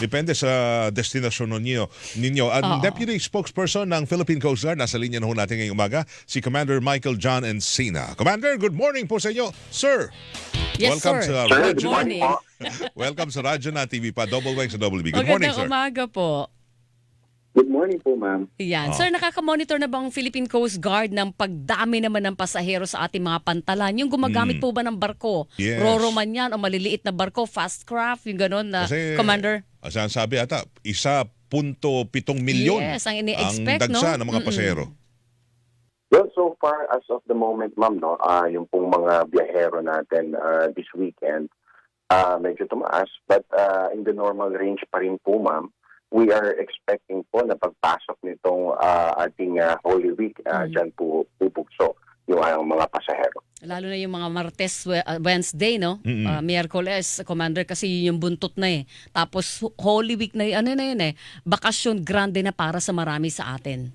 Depende sa destinasyon ninyo. Ang Deputy Spokesperson ng Philippine Coast Guard, nasa linya na ho natin ngayong umaga, si Commander Michael John Encina. Commander, good morning po sa inyo. Sir, Yes, welcome sir. sa Good Radyo. morning. Welcome sa Radyo na TV pa, Double Wings sa Double B. Good morning, sir. Magandang umaga po. Good morning po, ma'am. Yan. Sir, nakaka-monitor na bang Philippine Coast Guard ng pagdami naman ng pasahero sa ating mga pantalan? Yung gumagamit po ba ng barko? Yes. Roro man yan o maliliit na barko, fast craft, yung gano'n na, Kasi, Commander? Ang sabi ata, 1.7 milyon Yes, ang ini-expect, dagsa no? ng mga pasahero. Well, so far as of the moment, ma'am, no, yung pong mga biyahero natin this weekend, medyo tumaas. But in the normal range pa rin po, ma'am, we are expecting po na pagpasok nitong ating Holy Week, dyan po pupukso yung mga pasahero. Lalo na yung mga Martes, Wednesday, no? Miyerkules, Commander, kasi yun yung buntot na eh. Tapos Holy Week na ano na yun eh. Bakasyon grande na para sa marami sa atin.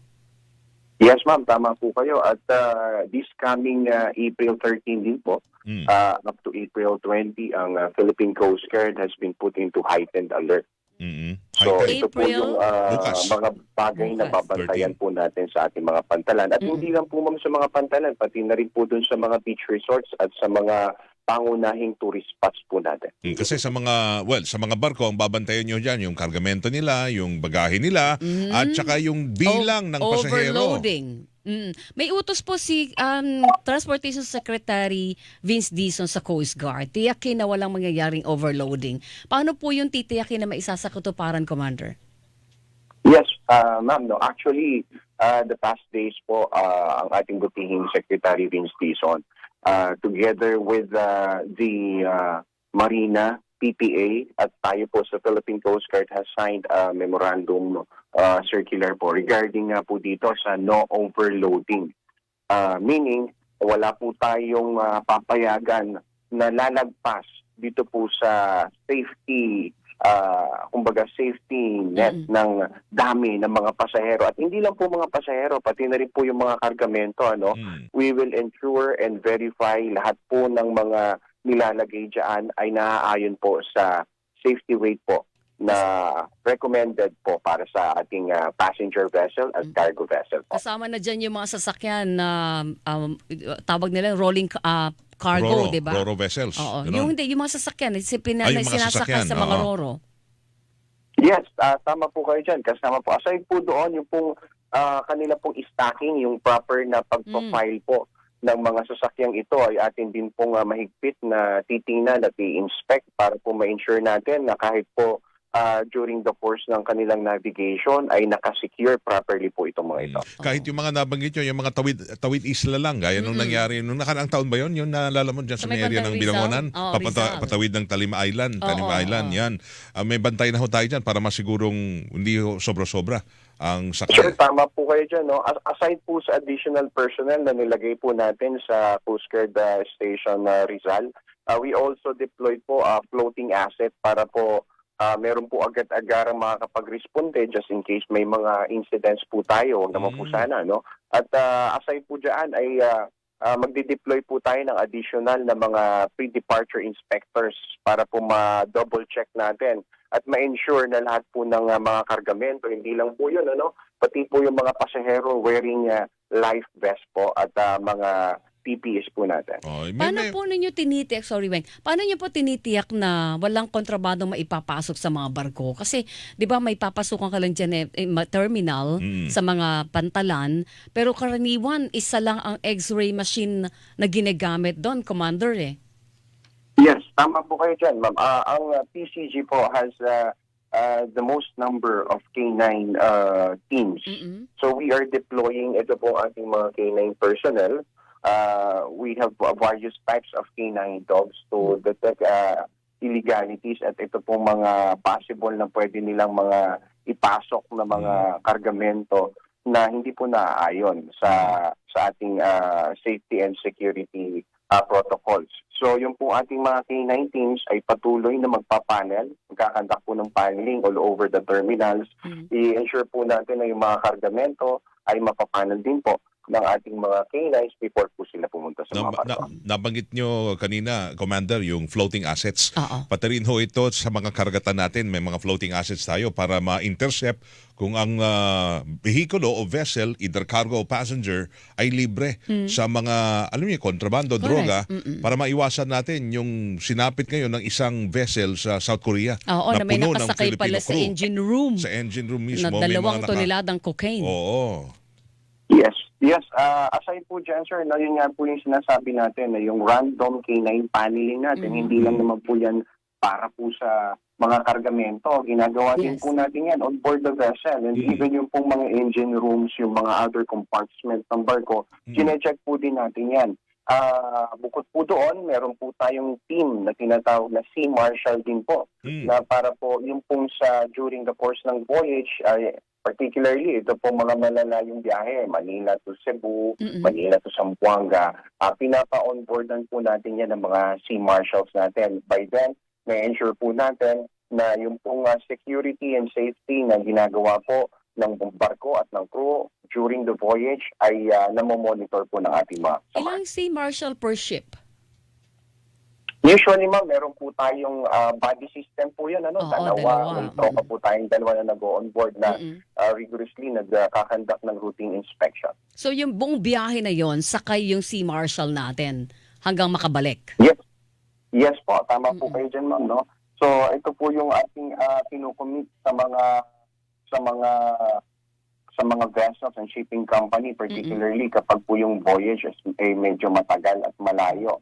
Yes, ma'am, tama po kayo. At this coming April 13 din po, up to April 20, ang Philippine Coast Guard has been put into heightened alert. So ito po yung mga bagay na babantayan po natin sa ating mga pantalan. At hindi lang po, ma'am, sa mga pantalan, pati na rin po dun sa mga beach resorts at sa mga pangunahing tourist spots po natin. Kasi sa mga barko, ang babantayan nyo dyan, yung kargamento nila, yung bagahe nila, at saka yung bilang ng pasahero. Overloading. May utos po si Transportation Secretary Vince Dizon sa Coast Guard. Tiyakin na walang mangyayaring overloading. Paano po yung titiyakin na maisasakatuparan, Commander? Yes, ma'am. No, actually, the past days po, ang ating butihing Secretary Vince Dizon, together with the Marina, PPA, at tayo po sa Philippine Coast Guard has signed a memorandum circular po regarding po dito sa no overloading. Meaning, wala po tayong papayagan na lalagpas dito po sa safety safety net ng dami ng mga pasahero. At hindi lang po mga pasahero, pati na rin po yung mga kargamento. We will ensure and verify lahat po ng mga nilalagay dyan ay naaayon po sa safety weight po na recommended po para sa ating passenger vessel at cargo vessel po. Kasama na dyan yung mga sasakyan na tawag nila rolling cargo, di ba? Roro vessels. Oo. Ganun. Yung mga sasakyan, yung mga sinasakyan sasakyan, sa mga roro. Yes, tama po kayo dyan. Kasama po. Aside po doon, yung pong kanila pong stocking, yung proper na pagpa-file po ng mga sasakyang ito ay atin din pong mahigpit na titingnan at i-inspect para po ma-ensure natin na kahit po during the course ng kanilang navigation ay nakasecure properly po itong mga ito. Kahit yung mga nabanggit nyo, yung mga tawid isla lang, gaya nung nangyari, nung nakaraang taon ba yun? Yung naalala mo dyan sa may area ng Binangonan? Patawid ng Talim Island. Yan. May bantay na ho tayo dyan para masigurong hindi sobra-sobra ang sakay. Sure, tama po kayo dyan. No? Aside po sa additional personnel na nilagay po natin sa Coast Guard Station Rizal, we also deployed po a floating asset para po meron po agad-agarang makakapag-responde just in case may mga incidents po tayo. Huwag naman po sana. No? At aside po dyan ay magdi-deploy po tayo ng additional na mga pre-departure inspectors para po ma-double check natin at ma-ensure na lahat po ng mga kargamento, hindi lang po yun, pati po yung mga pasahero wearing life vest po at mga PPEs po natin. Paano po ninyo tinitiyak, paano niyo po tinitiyak na walang kontrabandong maipapasok sa mga barko? Kasi, di ba, may papasukan ka lang dyan terminal sa mga pantalan, pero karaniwan, isa lang ang X-ray machine na ginagamit doon, Commander Yes, tama po kayo dyan, ma'am. Ang PCG po has the most number of K9 teams. So we are deploying ito po ating mga K9 personnel. We have various types of K9 dogs to detect illegalities at ito pong mga possible na pwede nilang mga ipasok na mga kargamento na hindi po naaayon sa ating safety and security protocols. So yung po ating mga K9 teams ay patuloy na magpapanel, magkakandak po ng paneling all over the terminals. I-ensure po natin na yung mga kargamento ay mapapanel din po. ng ating mga canines before po sila pumunta sa mga barko. Nabanggit nyo kanina, Commander, yung floating assets. Oo. Pati rin ho ito sa mga karagatan natin, may mga floating assets tayo para ma-intercept kung ang vehikulo o vessel, either cargo o passenger, ay libre sa mga, alam niyo, kontrabando, droga, para maiwasan natin yung sinapit ngayon ng isang vessel sa South Korea. Oo, na may puno ng nakasakay pala Filipino sa crew. engine room. Sa engine room mismo. Na may mga 2 toneladang cocaine. Oo. Yes. Aside po dyan, sir, no, yun nga po yung sinasabi natin na yung random canine paneling natin, hindi lang naman po yan para po sa mga kargamento. Ginagawa din po natin yan on board the vessel. And even yung pong mga engine rooms, yung mga other compartments ng barko, sinecheck po din natin yan. Bukod po doon, meron po tayong team na tinatawag na Sea Marshal din po, na para po yung pong during the course ng voyage, particularly ito po mga malalayong biyahe, Manila to Cebu, Manila to Zamboanga, pinapa-onboardan po natin yan ng mga Sea Marshals natin. By then, may ensure po natin na yung pong security and safety na ginagawa po ng barko at ng crew during the voyage ay namomonitor po ng ating mga kasama. Ilang Sea Marshal per ship? Usually, ma'am, meron po tayong body system po yun. Oo, Dalawa. May tropa po tayong dalawa na nag-on board na rigorously nagkakandak ng routine inspection. So yung buong biyahe na yon, sakay yung Sea Marshal natin hanggang makabalik? Yes po, tama po kayo dyan, ma'am. No? So ito po yung ating kinukumit sa mga vessels and shipping company, particularly kapag po yung voyage ay medyo matagal at malayo.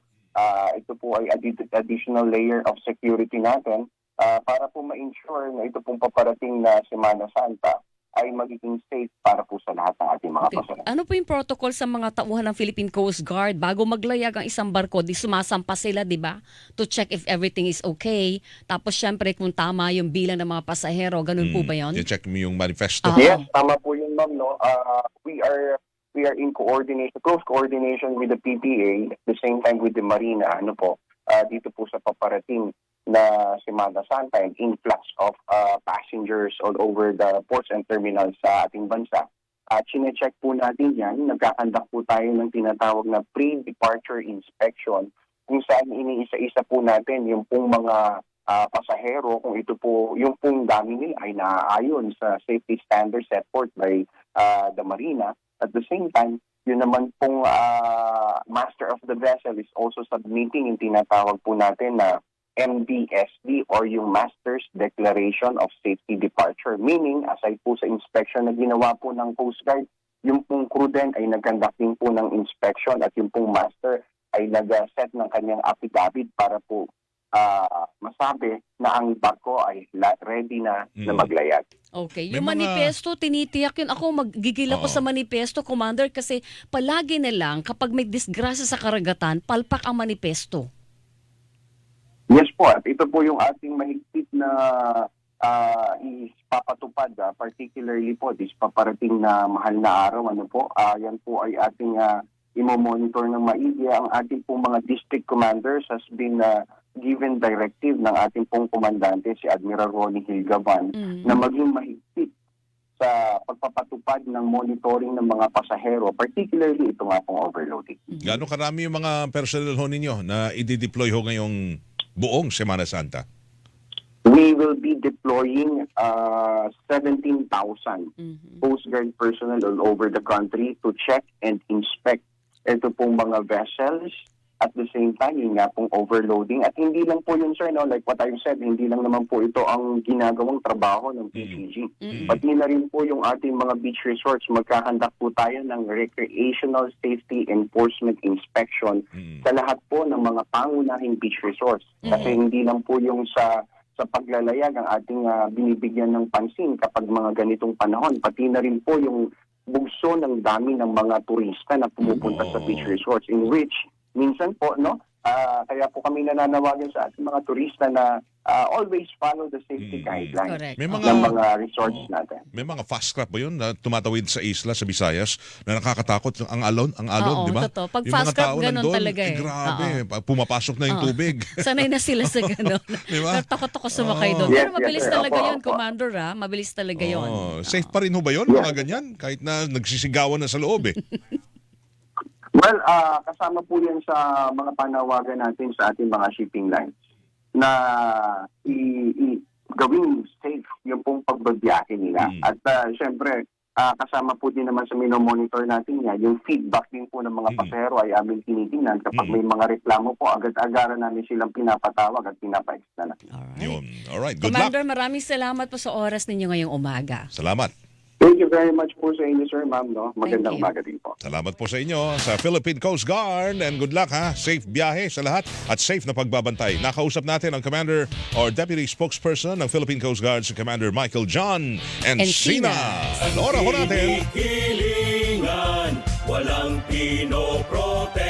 Ito po ay additional layer of security natin para po ma-ensure na ito pong paparating na Semana Santa ay magiging safe para po sa lahat ng ating mga pasahero. Ano po yung protocol sa mga tauhan ng Philippine Coast Guard? Bago maglayag ang isang barko, di sumasampa sila, di ba? To check if everything is okay. Tapos syempre kung tama yung bilang ng mga pasahero, ganun po ba yun? I-check mo yung manifesto. Yes, tama po yun, ma'am. No? We are in close coordination with the PPA, at the same time with the Marina, dito po sa paparating na Semana Santa and influx of passengers all over the ports and terminals sa ating bansa. Chine-check po natin yan. Nagkakandak po tayo ng tinatawag na pre-departure inspection kung saan iniisa-isa po natin yung pong mga pasahero, kung ito po, yung pong dami nila ay naaayon sa safety standards set forth by the Marina. At the same time, yun naman pong master of the vessel is also submitting yung tinatawag po natin na MDSD or yung Master's Declaration of Safety Departure. Meaning, aside po sa inspection na ginawa po ng Coast Guard, yung pong crew din ay nag-conduct din po ng inspection at yung pong master ay nag-set ng kanyang affidavit para po masabi na ang barko ay ready na maglayag. Okay. Yung manifesto, tinitiyak yun. Ako magigil ako sa manifesto, Commander, kasi palagi na lang kapag may disgrasya sa karagatan, palpak ang manifesto. Yes po, at ito po yung ating mahigpit na ipapatupad, particularly po this paparating na mahal na araw. Yan po ay ating imo-monitor ng maigi. Ang ating pong mga district commanders has been given directive ng ating pong komandante, si Admiral Ronnie Hilgaban, na maging mahigpit sa pagpapatupad ng monitoring ng mga pasahero, particularly ito nga pong overloading. Gaano karami yung mga personnel ho ninyo na i-deploy ho ngayong buong Semana Santa? We will be deploying 17,000 Coast Guard personnel all over the country to check and inspect ito pong mga vessels. At the same time, yun nga pong overloading. At hindi lang po yun, sir, like what I've said, hindi lang naman po ito ang ginagawang trabaho ng PCG. Pati na rin po yung ating mga beach resorts, magkakandak po tayo ng recreational safety enforcement inspection sa lahat po ng mga pangunahing beach resorts. Kasi hindi lang po yung sa paglalayag ang ating binibigyan ng pansin kapag mga ganitong panahon. Pati na rin po yung bugso ng dami ng mga turista na pumupunta sa beach resorts, in which minsan po, kaya po kami nananawagan sa ating mga turista na always follow the safety guidelines May ng mga resorts natin. May mga fast craft ba yun na tumatawid sa isla, sa Visayas, na nakakatakot ang alon, di ba? Totoo. Pag yung fast mga craft, tao ganun nandun, talaga eh. Grabe, pumapasok na yung tubig. Sanay na sila sa ganun. Diba? Takot-takot sumakay doon. Yes, Pero mabilis yes, talaga yun, Opo. Commander, Mabilis talaga yun. Safe pa rin ho ba yun, mga ganyan? Kahit na nagsisigawan na sa loob eh. Well, kasama po yan sa mga panawagan natin sa ating mga shipping lines na gawing safe yung pong pagbabiyahe nila. At syempre, kasama po din naman sa minomonitor natin yan, yung feedback din po ng mga pasahero ay aming tinitingnan. Kapag may mga reklamo po, agad-agaran namin silang pinapatawag at pinapa-extra na. Yun. Alright, good luck. Commander, maraming salamat po sa oras ninyo ngayong umaga. Salamat. Thank you very much po sa inyo, sir, ma'am. No? Magandang Thank you. umaga din po. Salamat po sa inyo sa Philippine Coast Guard and good luck ha. Safe biyahe sa lahat at safe na pagbabantay. Nakausap natin ang Commander or Deputy Spokesperson ng Philippine Coast Guard si Commander Michael John Encina. Lora ho natin. Hilingan, walang pinoprotektahan.